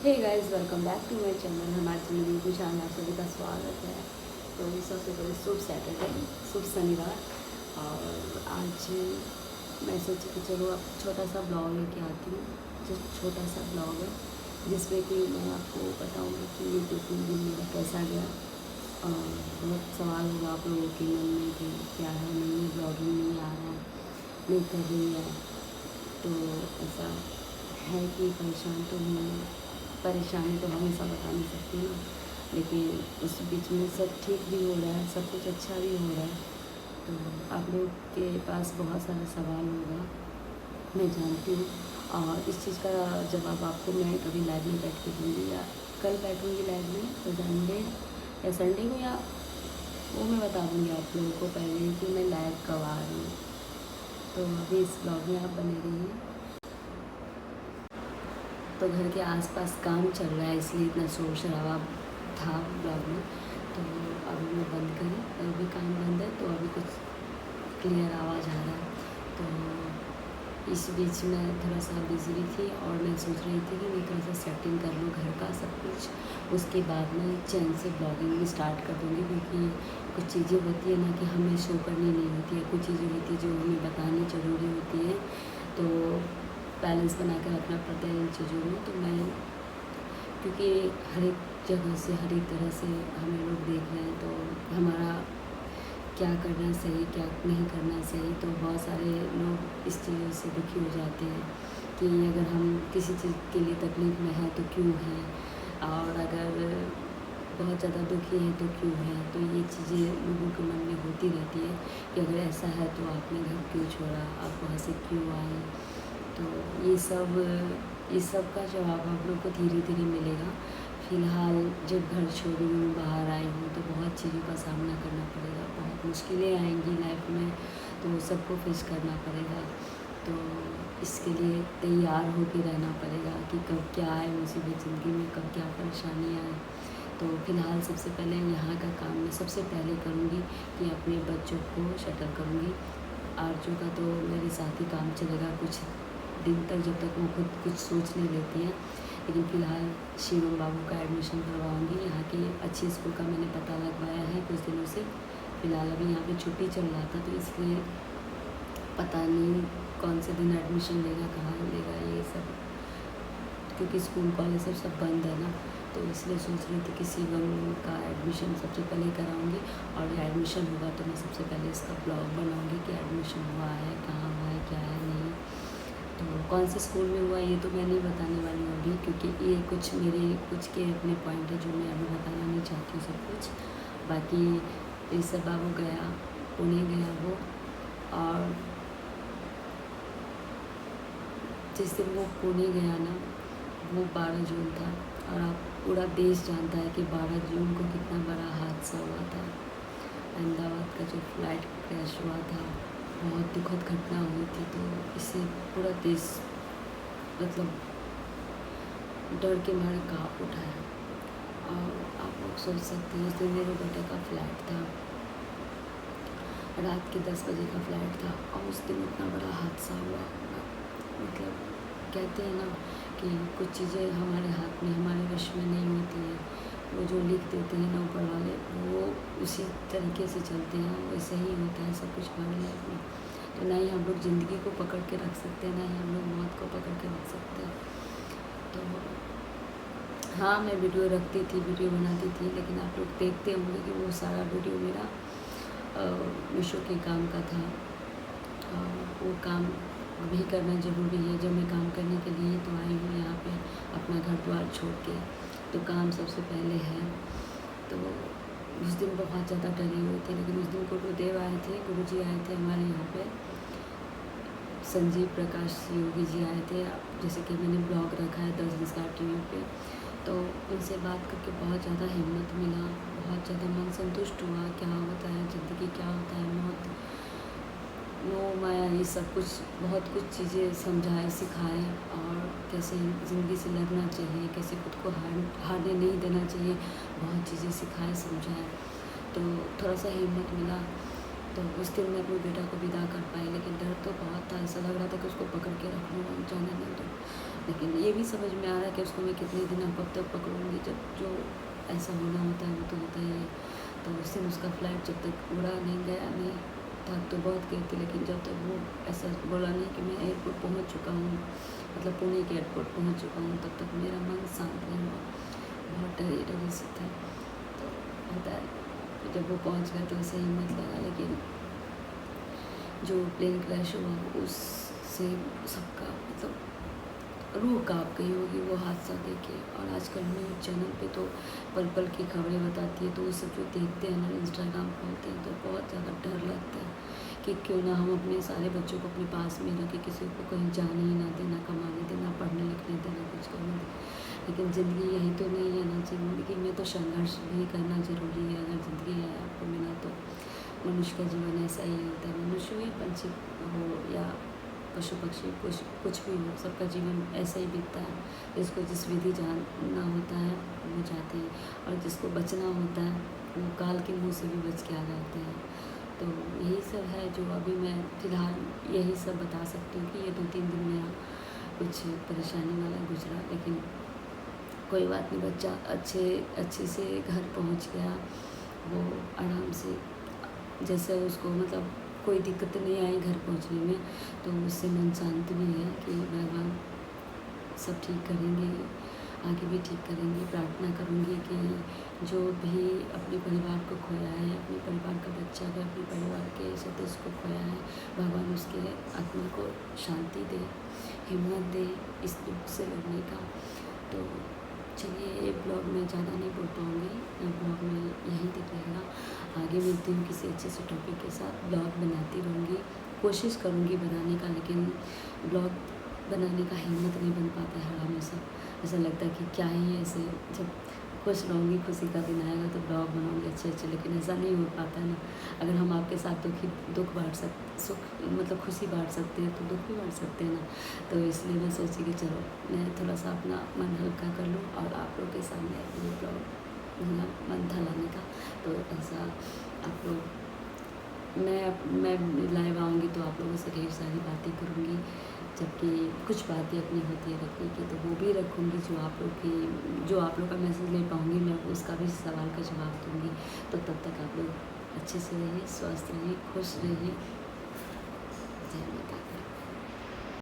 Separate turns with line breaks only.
Hey guys, welcome back to my channel. हमारे channel में कुछ आप सभी का स्वागत है। तो सबसे पहले शुभ सैटरडे, शुभ शनिवार। और आज मैं सोची कि चलो अब छोटा सा ब्लॉग लेके आती हूँ। जो छोटा सा ब्लॉग है जिसमें कि मैं आपको बताऊँगी कि ये 2-3 दिन मेरा कैसा गया। और बहुत सवाल होगा आप लोगों के मन में कि क्या है, नहीं ब्लॉगिंग नहीं आ रहा है, नहीं कर रही है। तो ऐसा है कि परेशान तो हूँ। परेशानी तो हमेशा बता नहीं सकती ना, लेकिन उस बीच में सब ठीक भी हो रहा है, सब कुछ अच्छा भी हो रहा है। तो आप लोग के पास बहुत सारा सवाल होगा, मैं जानती हूँ। और इस चीज़ का जवाब आपको मैं कभी लाइव में बैठ के दूँगी, या कल बैठूँगी लाइव में तो संडे या संडे को, या वो मैं बता दूँगी आप लोगों को पहले ही कि मैं लाइव कब आ रही हूँ। तो अभी इस ब्लॉग में आप बने रहिए। तो घर के आसपास काम चल रहा है, इसलिए इतना शोर शराबा था ब्लॉग में। तो अभी मैं बंद करी, अभी काम बंद है तो अभी कुछ क्लियर आवाज़ आ रहा है। तो इस बीच में थोड़ा सा बिज़ी भी थी और मैं सोच रही थी कि मैं थोड़ा सा सेटिंग कर लूँ घर का सब कुछ, उसके बाद मैं चैन से ब्लॉगिंग भी स्टार्ट कर दूँगी। क्योंकि कुछ चीज़ें होती है ना कि हमें शो करनी नहीं होती है, कुछ चीज़ें होती है जो हमें बतानी ज़रूरी होती है। तो बैलेंस बना के रखना पड़ता है इन चीज़ों में। तो मैं, क्योंकि हर एक जगह से हर एक तरह से हमें लोग देख रहे हैं, तो हमारा क्या करना सही क्या नहीं करना सही, तो बहुत सारे लोग इस चीज़ों से दुखी हो जाते हैं कि अगर हम किसी चीज़ के लिए तकलीफ़ में हैं तो क्यों हैं, और अगर बहुत ज़्यादा दुखी हैं तो क्यों हैं। तो ये चीज़ें लोगों के मन में होती रहती है कि अगर ऐसा है तो आपने घर क्यों छोड़ा, आप वहाँ से क्यों आए। तो ये सब का जवाब आप लोग को धीरे धीरे मिलेगा। फ़िलहाल जब घर छोड़ी हूँ, बाहर आई हूँ, तो बहुत चीज़ों का सामना करना पड़ेगा, बहुत मुश्किलें आएंगी लाइफ में, तो सबको फेस करना पड़ेगा। तो इसके लिए तैयार होके रहना पड़ेगा कि कब क्या आए मुसीबत ज़िंदगी में, कब क्या परेशानी आए। तो फ़िलहाल सबसे पहले यहाँ का काम मैं सबसे पहले करूँगी कि अपने बच्चों को शटल करूँगी। आरजू का तो मेरे साथ ही काम चलेगा कुछ दिन तक, जब तक वो खुद कुछ सोच नहीं लेती हैं। लेकिन फ़िलहाल शिवम बाबू का एडमिशन करवाऊँगी। यहाँ के अच्छे स्कूल का मैंने पता लगवाया है कुछ दिनों से। फ़िलहाल अभी यहाँ पे छुट्टी चल रहा था, तो इसलिए पता नहीं कौन से दिन एडमिशन लेगा, कहाँ लेगा, ये सब, क्योंकि स्कूल कॉलेज सब बंद है ना। तो इसलिए सोच रही थी कि शिवम का एडमिशन सबसे पहले कराऊँगी, और एडमिशन होगा तो मैं सबसे पहले इसका ब्लॉग बनाऊँगी कि एडमिशन हुआ है, कहाँ हुआ है, क्या है, नहीं। तो कौन से स्कूल में हुआ ये तो मैं नहीं बताने वाली हूँ अभी, क्योंकि ये कुछ मेरे कुछ के अपने पॉइंट है जो मैं अभी बताना नहीं चाहती हूँ सब कुछ। बाकी ऋषभ बाबू गया, पुणे गया वो, और जिस दिन वो पुणे गया ना, वो 12 जून था। और आप पूरा देश जानता है कि 12 जून को कितना बड़ा हादसा हुआ था। अहमदाबाद का जो फ्लाइट क्रैश हुआ था, बहुत दुखद घटना हुई थी। तो इससे पूरा देश मतलब डर के मारे काँप उठा है। और आप लोग सोच सकते हैं, उस दिन मेरे बेटे का फ़्लाइट था, रात के 10 बजे का फ़्लाइट था, और उस दिन इतना बड़ा हादसा हुआ। मतलब कहते हैं ना कि कुछ चीज़ें हमारे हाथ में, हमारे वश में नहीं होती हैं। वो जो लिख देते हैं ना ऊपर वाले, वो उसी तरीके से चलते हैं, वैसे ही होता है सब कुछ हमारी लाइफ में। तो ना ही हम लोग ज़िंदगी को पकड़ के रख सकते हैं, ना ही हम लोग मौत को पकड़ के रख सकते हैं। तो हाँ, मैं वीडियो रखती थी, वीडियो बनाती थी, लेकिन आप लोग देखते होंगे कि वो सारा वीडियो मेरा मीशो के काम का था। और वो काम अभी करना ज़रूरी है। जब मैं काम करने के लिए तो आई हूँ यहाँ पे अपना घर द्वार छोड़ के, तो काम सबसे पहले है। तो उस दिन बहुत ज़्यादा डरी हुई थी, लेकिन उस दिन गुरुदेव आए थे, गुरुजी आए थे हमारे यहाँ पे, संजीव प्रकाश योगी जी आए थे। जैसे कि मैंने ब्लॉग रखा है 10 संस्कार टीवी पे, तो उनसे बात करके बहुत ज़्यादा हिम्मत मिला, बहुत ज़्यादा मन संतुष्ट हुआ। क्या होता है ज़िंदगी, क्या होता है मौत, मोह माया, ये सब कुछ, बहुत कुछ चीज़ें समझाए, सिखाए, और कैसे ज़िंदगी से लड़ना चाहिए, कैसे खुद को हारने नहीं देना चाहिए, बहुत चीज़ें सिखाए, समझाए। तो थोड़ा सा हिम्मत मिला। तो उस दिन मैं अपने बेटा को विदा कर पाई, लेकिन डर तो बहुत था। ऐसा लग रहा था कि उसको पकड़ के रख लूँ, जाने नहीं दूँ। लेकिन ये भी समझ में आ रहा है कि उसको मैं कितने दिन अब कब तक पकड़ूँगी, जब जो ऐसा होना होता है वो तो होता ही है। तो उस दिन उसका फ़्लाइट जब तक उड़ा नहीं गया, नहीं थक तो बहुत गई थी, लेकिन जब तक वो ऐसा बोला नहीं कि मैं एयरपोर्ट पहुँच चुका हूँ, मतलब पुणे के एयरपोर्ट पहुँच चुका हूँ, तब तक मेरा मन शांत नहीं हुआ। बहुत डरी सी थी। तो होता है कि जब वो पहुँच गया तो उसे हिम्मत लगा, लेकिन जो प्लेन क्रैश हुआ उससे सबका मतलब रूह काँप गई होगी वो हादसा देख के। और आजकल न्यूज़ चैनल पे तो पल पल की खबरें बताती है, तो वो सब जो देखते हैं ना, इंस्टाग्राम खोलते हैं तो बहुत ज़्यादा डर लगता है कि क्यों ना हम अपने सारे बच्चों को अपने पास में रखें, किसी को कहीं जाने ही ना देना, कमाने देना, पढ़ने लिखने देना, कुछ करने देना। लेकिन ज़िंदगी यही तो नहीं है ना, ज़िंदगी में तो संघर्ष भी करना ज़रूरी है। अगर ज़िंदगी है आपको मिला तो मनुष्य का जीवन ऐसा ही होता है। मनुष्य हो या पंछी हो या पशु पक्षी, कुछ भी हो, सबका जीवन ऐसे ही बीतता है। जिसको जिस विधि जानना होता है वो जाते हैं, और जिसको बचना होता है वो काल के मुँह से भी बच के आ जाते हैं। तो यही सब है जो अभी मैं फ़िलहाल यही सब बता सकती हूँ कि ये 2-3 दिन मेरा कुछ परेशानी वाला गुजरा, लेकिन कोई बात नहीं, बच्चा अच्छे से घर पहुँच गया। वो आराम से, जैसे उसको मतलब कोई दिक्कत नहीं आई घर पहुँचने में, तो उससे मन शांत भी है कि भगवान सब ठीक करेंगे, आगे भी ठीक करेंगे। प्रार्थना करूँगी कि जो भी अपने परिवार को खोया है, अपने परिवार का बच्चा है, अपने परिवार के सदस्य को खोया है, भगवान उसके आत्मा को शांति दे, हिम्मत दे इस दुख से लड़ने का। तो चलिए, ये ब्लॉग मैं ज़्यादा नहीं बोल पाऊँगी, ये ब्लॉग में यहीं तक रहेगा। आगे मिलती हूँ किसी अच्छे से टॉपिक के साथ। ब्लॉग बनाती रहूँगी, कोशिश करूँगी बनाने का, लेकिन ब्लॉग बनाने का हिम्मत नहीं बन पाता है हमेशा। ऐसा लगता है कि क्या ही ऐसे, जब खुश रहूँगी, खुशी का दिन आएगा तो ब्लॉग बनाऊँगी अच्छे, लेकिन ऐसा नहीं हो पाता है ना। अगर हम आपके साथ दुख बाँट सुख मतलब खुशी बाँट सकते हैं तो दुख भी बाँट सकते हैं ना। तो इसलिए मैं सोची कि चलो मैं थोड़ा सा अपना मन हल्का कर लूँ और आप लोग के सामने ये ब्लॉग मतलब मन था लाने का। तो ऐसा आप लोग, मैं लाइव आऊँगी तो आप लोगों से ढेर सारी बातें करूँगी, जबकि कुछ बातें अपनी होती है रखने की तो वो भी रखूँगी। जो आप लोग का मैसेज ले पाऊँगी मैं उसका भी सवाल का जवाब दूँगी। तो तब तक आप लोग अच्छे से रहिए, स्वस्थ रहिए, खुश रहिए। जय माता।